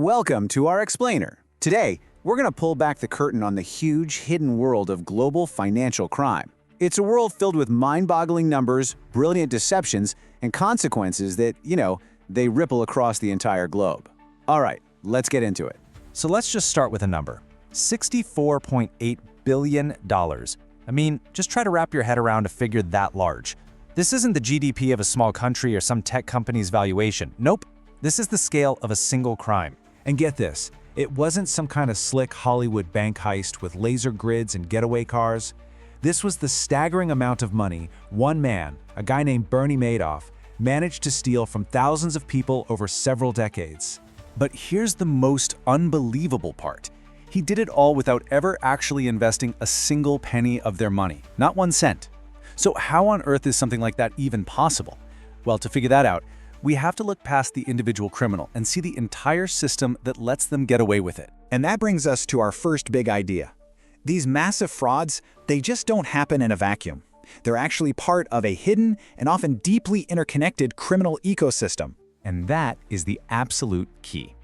Welcome to our explainer. Today, we're going to pull back the curtain on the huge hidden world of global financial crime. It's a world filled with mind-boggling numbers, brilliant deceptions, and consequences that, they ripple across the entire globe. All right, let's get into it. So let's just start with a number. $64.8 billion. I mean, just try to wrap your head around a figure that large. This isn't the GDP of a small country or some tech company's valuation. Nope. This is the scale of a single crime. And get this, it wasn't some kind of slick Hollywood bank heist with laser grids and getaway cars. This was the staggering amount of money one man, a guy named Bernie Madoff, managed to steal from thousands of people over several decades. But here's the most unbelievable part. He did it all without ever actually investing a single penny of their money, not 1 cent. So how on earth is something like that even possible? Well, to figure that out, we have to look past the individual criminal and see the entire system that lets them get away with it. And that brings us to our first big idea. These massive frauds, they just don't happen in a vacuum. They're actually part of a hidden and often deeply interconnected criminal ecosystem. And that is the absolute key.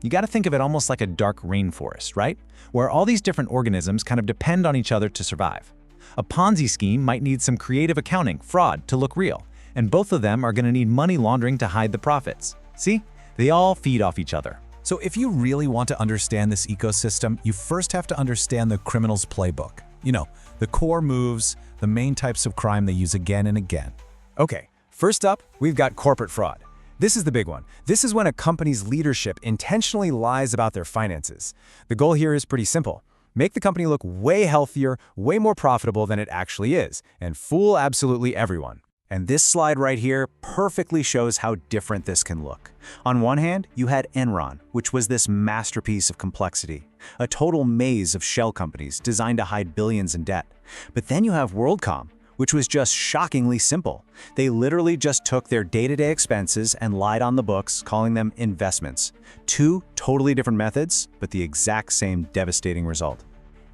You got to think of it almost like a dark rainforest, right? Where all these different organisms kind of depend on each other to survive. A Ponzi scheme might need some creative accounting, fraud, to look real. And both of them are going to need money laundering to hide the profits. See? They all feed off each other. So if you really want to understand this ecosystem, you first have to understand the criminal's playbook. The core moves, the main types of crime they use again and again. Okay, first up, we've got corporate fraud. This is the big one. This is when a company's leadership intentionally lies about their finances. The goal here is pretty simple. Make the company look way healthier, way more profitable than it actually is, and fool absolutely everyone. And this slide right here perfectly shows how different this can look. On one hand, you had Enron, which was this masterpiece of complexity, a total maze of shell companies designed to hide billions in debt. But then you have WorldCom, which was just shockingly simple. They literally just took their day-to-day expenses and lied on the books, calling them investments. Two totally different methods, but the exact same devastating result.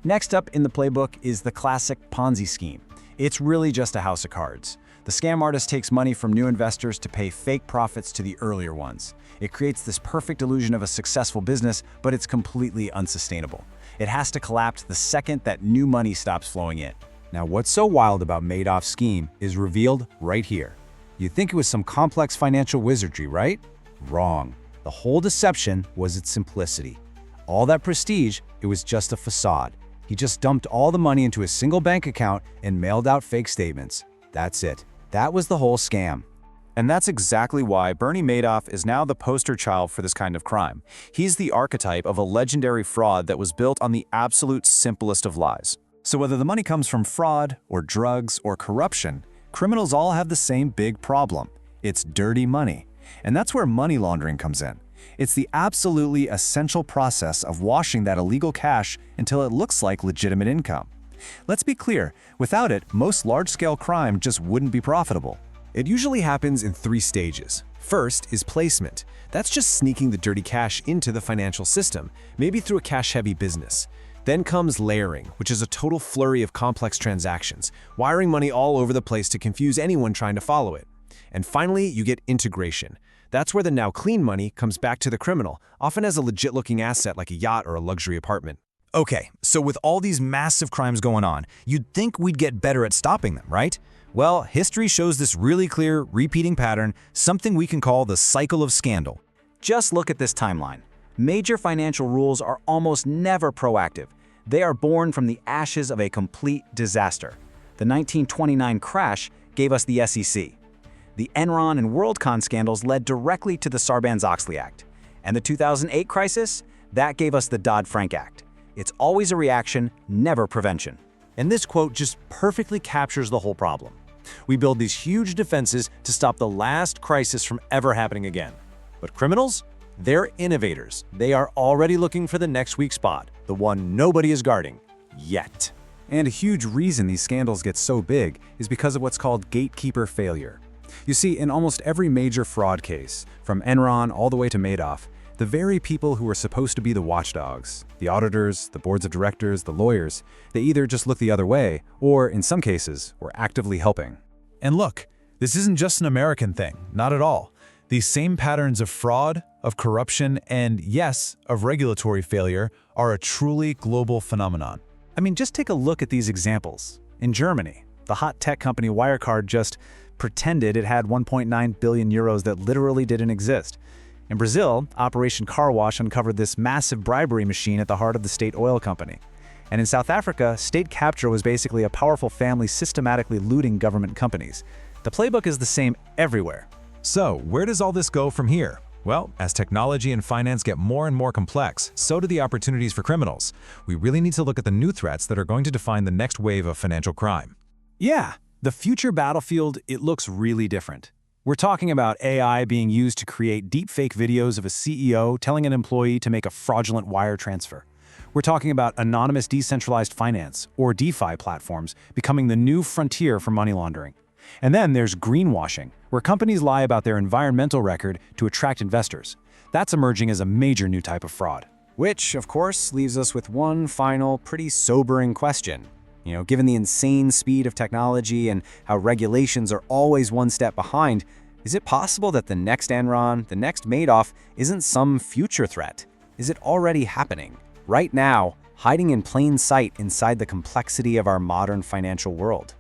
Next up in the playbook is the classic Ponzi scheme. It's really just a house of cards. The scam artist takes money from new investors to pay fake profits to the earlier ones. It creates this perfect illusion of a successful business, but it's completely unsustainable. It has to collapse the second that new money stops flowing in. Now, what's so wild about Madoff's scheme is revealed right here. You'd think it was some complex financial wizardry, right? Wrong. The whole deception was its simplicity. All that prestige, it was just a facade. He just dumped all the money into a single bank account and mailed out fake statements. That's it. That was the whole scam. And that's exactly why Bernie Madoff is now the poster child for this kind of crime. He's the archetype of a legendary fraud that was built on the absolute simplest of lies. So whether the money comes from fraud, or drugs, or corruption, criminals all have the same big problem. It's dirty money. And that's where money laundering comes in. It's the absolutely essential process of washing that illegal cash until it looks like legitimate income. Let's be clear, without it, most large-scale crime just wouldn't be profitable. It usually happens in 3 stages. First is placement. That's just sneaking the dirty cash into the financial system, maybe through a cash-heavy business. Then comes layering, which is a total flurry of complex transactions, wiring money all over the place to confuse anyone trying to follow it. And finally, you get integration. That's where the now clean money comes back to the criminal, often as a legit-looking asset like a yacht or a luxury apartment. Okay, so with all these massive crimes going on, you'd think we'd get better at stopping them, right? Well, history shows this really clear, repeating pattern, something we can call the cycle of scandal. Just look at this timeline. Major financial rules are almost never proactive. They are born from the ashes of a complete disaster. The 1929 crash gave us the SEC. The Enron and WorldCom scandals led directly to the Sarbanes-Oxley Act. And the 2008 crisis, that gave us the Dodd-Frank Act. It's always a reaction, never prevention. And this quote just perfectly captures the whole problem. We build these huge defenses to stop the last crisis from ever happening again. But criminals? They're innovators. They are already looking for the next weak spot, the one nobody is guarding. Yet. And a huge reason these scandals get so big is because of what's called gatekeeper failure. You see, in almost every major fraud case, from Enron all the way to Madoff, the very people who were supposed to be the watchdogs, the auditors, the boards of directors, the lawyers, they either just look the other way or, in some cases, were actively helping. And look, this isn't just an American thing, not at all. These same patterns of fraud, of corruption, and yes, of regulatory failure are a truly global phenomenon. I mean, just take a look at these examples. In Germany, the hot tech company Wirecard just pretended it had 1.9 billion euros that literally didn't exist. In Brazil, Operation Car Wash uncovered this massive bribery machine at the heart of the state oil company. And in South Africa, state capture was basically a powerful family systematically looting government companies. The playbook is the same everywhere. So, where does all this go from here? Well, as technology and finance get more and more complex, so do the opportunities for criminals. We really need to look at the new threats that are going to define the next wave of financial crime. Yeah, the future battlefield, it looks really different. We're talking about AI being used to create deepfake videos of a CEO telling an employee to make a fraudulent wire transfer. We're talking about anonymous decentralized finance, or DeFi platforms, becoming the new frontier for money laundering. And then there's greenwashing, where companies lie about their environmental record to attract investors. That's emerging as a major new type of fraud. Which, of course, leaves us with one final, pretty sobering question. Given the insane speed of technology and how regulations are always one step behind, is it possible that the next Enron, the next Madoff, isn't some future threat? Is it already happening, right now, hiding in plain sight inside the complexity of our modern financial world?